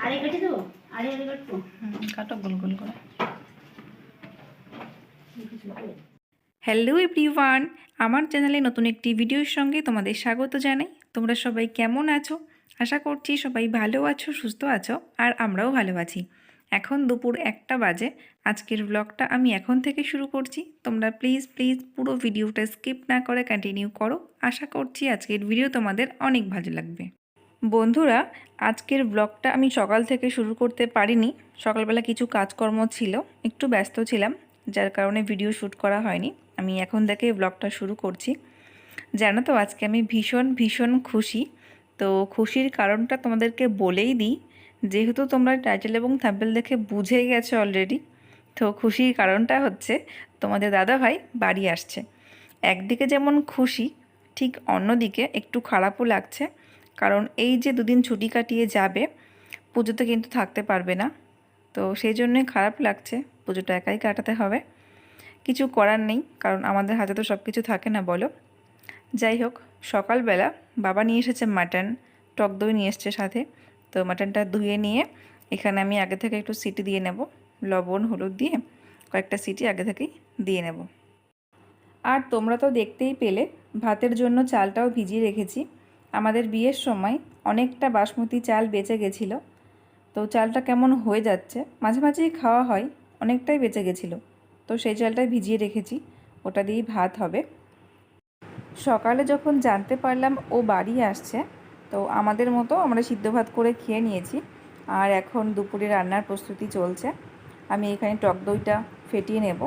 আরে কেটে দেবো, আরে কাটবো। কাটো গোল গোল করে। হ্যালো এভরিওয়ান, আমার চ্যানেলে নতুন একটি ভিডিওর সঙ্গে তোমাদের স্বাগত জানাই। তোমরা সবাই কেমন আছো? আশা করছি সবাই ভালো আছো, সুস্থ আছো, আর আমরাও ভালো আছি। এখন দুপুর 1টা বাজে। আজকের ব্লগটা আমি এখন থেকে শুরু করছি। তোমরা প্লিজ পুরো ভিডিওটা স্কিপ না করে কন্টিনিউ করো। আশা করছি আজকের ভিডিও তোমাদের অনেক ভালো লাগবে। বন্ধুরা, আজকের ব্লগটা আমি সকাল থেকে শুরু করতে পারিনি। সকালবেলা কিছু কাজকর্ম ছিল, একটু ব্যস্ত ছিলাম, যার কারণে ভিডিও শ্যুট করা হয়নি। আমি এখন থেকে ব্লগটা শুরু করছি। জানো তো, আজকে আমি ভীষণ খুশি। তো খুশির কারণটা তোমাদেরকে বলেই দিই, যেহেতু তোমরা টাইটেল এবং থাম্বনেল দেখে বুঝেই গেছো অলরেডি। তো খুশির কারণটা হচ্ছে, তোমাদের দাদাভাই বাড়ি আসছে। একদিকে যেমন খুশি, ঠিক অন্যদিকে একটু খারাপও লাগছে, কারণ এই যে দুদিন ছুটি কাটিয়ে যাবে, পুজোতে কিন্তু থাকতে পারবে না। তো সেই জন্যই খারাপ লাগছে, পুজোটা একাই কাটাতে হবে। কিছু করার নেই, কারণ আমাদের হাতে তো সব কিছু থাকে না, বলো। যাই হোক, সকালবেলা বাবা নিয়ে এসেছে মাটন, টক দই নিয়ে এসছে সাথে। তো মাটনটা ধুয়ে নিয়ে এখানে আমি আগে থেকে একটু সিটি দিয়ে নেব, লবণ হলুদ দিয়ে কয়েকটা সিটি আগে থেকেই দিয়ে নেব। আর তোমরা তো দেখতেই পেলে, ভাতের জন্য চালটাও ভিজিয়ে রেখেছি। আমাদের বিয়ের সময় অনেকটা বাসমতি চাল বেঁচে গেছিলো। তো চালটা কেমন হয়ে যাচ্ছে, মাঝে মাঝেই খাওয়া হয়, অনেকটাই বেঁচে গেছিলো। তো সেই চালটাই ভিজিয়ে রেখেছি, ওটা দিয়েই ভাত হবে। সকালে যখন জানতে পারলাম ও বাড়ি আসছে, তো আমাদের মতো আমরা সিদ্ধ ভাত করে খেয়ে নিয়েছি। আর এখন দুপুরে রান্নার প্রস্তুতি চলছে। আমি এখানে টক দইটা ফেটিয়ে নেব।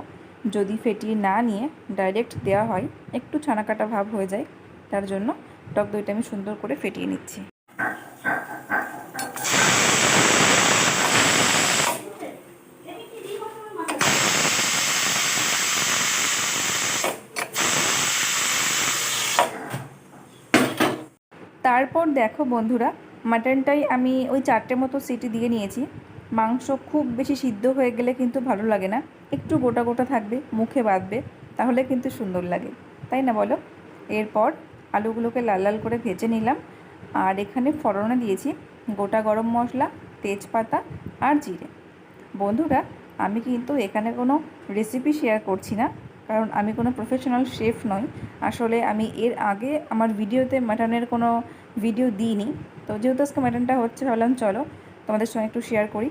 যদি ফেটিয়ে না নিয়ে ডাইরেক্ট দেওয়া হয়, একটু ছানাকাটা ভাব হয়ে যায়, তার জন্য টক দইটা আমি সুন্দর করে ফেটিয়ে নিচ্ছি। তারপর দেখো বন্ধুরা, মাটনটাই আমি ওই 4টে মতো সিটি দিয়ে নিয়েছি। মাংস খুব বেশি সিদ্ধ হয়ে গেলে কিন্তু ভালো লাগে না, একটু গোটা গোটা থাকবে, মুখে বাঁধবে, তাহলে কিন্তু সুন্দর লাগে, তাই না বলো? এরপর আলুগুলোকে লাল লাল করে ভেজে নিলাম। আর এখানে ফোড়নে দিয়েছি গোটা গরম মশলা, তেজপাতা আর জিরে। বন্ধুরা, আমি কিন্তু এখানে কোনো রেসিপি শেয়ার করছি না, কারণ আমি কোনো প্রফেশনাল শেফ নই। আসলে আমি এর আগে আমার ভিডিওতে মাটনের কোনো ভিডিও দিইনি। তো যেহেতু আজকে মাটনটা হচ্ছে, ভাবলাম চলো তোমাদের সঙ্গে একটু শেয়ার করি।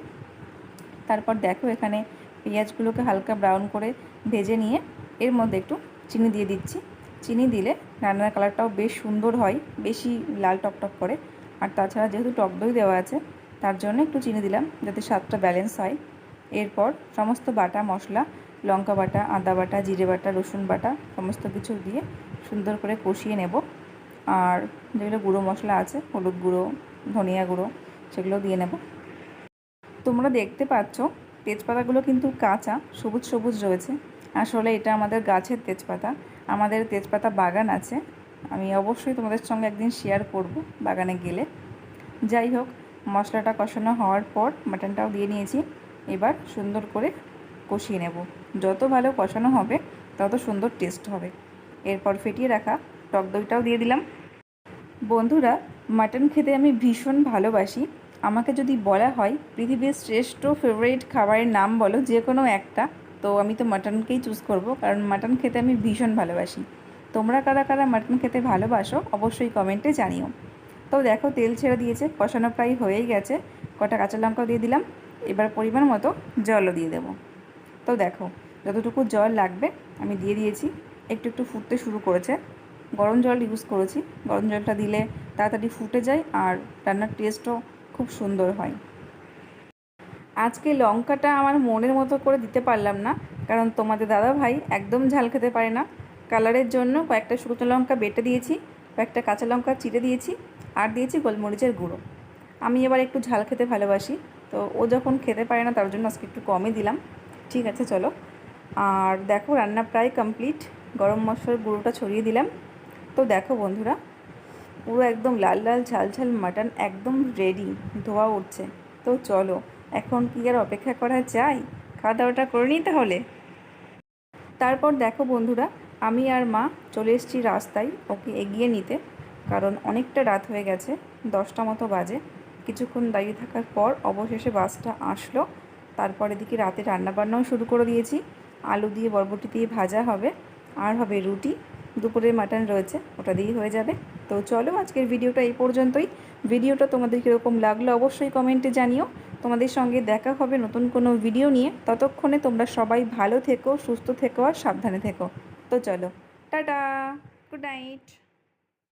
তারপর দেখো, এখানে পেঁয়াজগুলোকে হালকা ব্রাউন করে ভেজে নিয়ে এর মধ্যে একটু চিনি দিয়ে দিচ্ছি। চিনি দিলে রান্নার কালারটাও বেশ সুন্দর হয়, বেশি লাল টকটক করে। আর তাছাড়া যেহেতু টক দই দেওয়া আছে, তার জন্য একটু চিনি দিলাম, যাতে স্বাদটা ব্যালেন্স হয়। এরপর সমস্ত বাটা মশলা, লঙ্কা বাটা, আদা বাটা, জিরে বাটা, রসুন বাটা, সমস্ত কিছু দিয়ে সুন্দর করে কষিয়ে নেব। আর যেগুলো গুঁড়ো মশলা আছে, হলুদ গুঁড়ো, ধনিয়া গুঁড়ো, সেগুলো দিয়ে নেব। তোমরা দেখতে পাচ্ছ তেজপাতাগুলো কিন্তু কাঁচা, সবুজ সবুজ রয়েছে। আসলে এটা আমাদের গাছের তেজপাতা, আমাদের তেজপাতা বাগান আছে। আমি অবশ্যই তোমাদের সঙ্গে একদিন শেয়ার করব বাগানে গেলে। যাই হোক, মশলাটা কষানো হওয়ার পর মাটনটাও দিয়ে নিয়েছি। এবার সুন্দর করে কষিয়ে নেব। যত ভালো কষানো হবে, তত সুন্দর টেস্ট হবে। এরপর ফেটিয়ে রাখা টক দইটাও দিয়ে দিলাম। বন্ধুরা, মাটন খেতে আমি ভীষণ ভালোবাসি। আমাকে যদি বলা হয় পৃথিবীর শ্রেষ্ঠ ফেভারিট খাবারের নাম বলো যে কোনো একটা, তো আমি তো মাটনকেই চুজ করব, কারণ মাটন খেতে আমি ভীষণ ভালোবাসি। তোমরা কারা কারা মাটন খেতে ভালোবাসো অবশ্যই কমেন্টে জানিও। তো দেখো, তেল ছেড়ে দিয়েছে, কষানো প্রায় হয়েই গেছে। কটা কাঁচা লঙ্কাও দিয়ে দিলাম। এবার পরিমাণ মতো জলও দিয়ে দেবো। তো দেখো, যতটুকু জল লাগবে আমি দিয়ে দিয়েছি। একটু একটু ফুটতে শুরু করেছে। গরম জল ইউজ করেছি, গরম জলটা দিলে তাড়াতাড়ি ফুটে যায় আর রান্নার টেস্টও খুব সুন্দর হয়। আজকে লঙ্কাটা আমার মনের মতো করে দিতে পারলাম না, কারণ তোমাদের দাদা ভাই একদম ঝাল খেতে পারে না। কালারের জন্য কয়েকটা শুকনো লঙ্কা বেটে দিয়েছি, কয়েকটা কাঁচা লঙ্কা চিড়ে দিয়েছি, আর দিয়েছি গোলমরিচের গুঁড়ো। আমি এবার একটু ঝাল খেতে ভালোবাসি, তো ও যখন খেতে পারে না, তার জন্য আজকে একটু কমই দিলাম। ঠিক আছে, চলো। আর দেখো, রান্না প্রায় কমপ্লিট। গরম মশলার গুঁড়োটা ছড়িয়ে দিলাম। তো দেখো বন্ধুরা, পুরো একদম লাল লাল ঝাল ঝাল মাটন একদম রেডি, ধোয়া উঠছে। তো চলো, এখন কি আর অপেক্ষা করা যায়, খাওয়া দাওয়াটা করে নিই তাহলে। তারপর দেখো বন্ধুরা, আমি আর মা চলে এসেছি রাস্তায় ওকে এগিয়ে নিতে, কারণ অনেকটা রাত হয়ে গেছে, 10টা মতো বাজে। কিছুক্ষণ দাঁড়িয়ে থাকার পর অবশেষে বাসটা আসলো। তারপর এদিকে রাতে রান্নাবান্নাও শুরু করে দিয়েছি। আলু দিয়ে বরবটি দিয়ে ভাজা হবে, আর হবে রুটি। দুপুরের মাটন রয়েছে, ওটা দিয়েই হয়ে যাবে। তো চলো আজকের ভিডিওটা এই পর্যন্তই। ভিডিওটা তোমাদের কীরকম লাগলো অবশ্যই কমেন্টে জানিও। তোমাদের সঙ্গে দেখা হবে নতুন কোনো ভিডিও নিয়ে। ততক্ষণে তোমরা সবাই ভালো থেকো, সুস্থ থেকো আর সাবধানে থেকো। তো চলো, টাটা, গুড নাইট।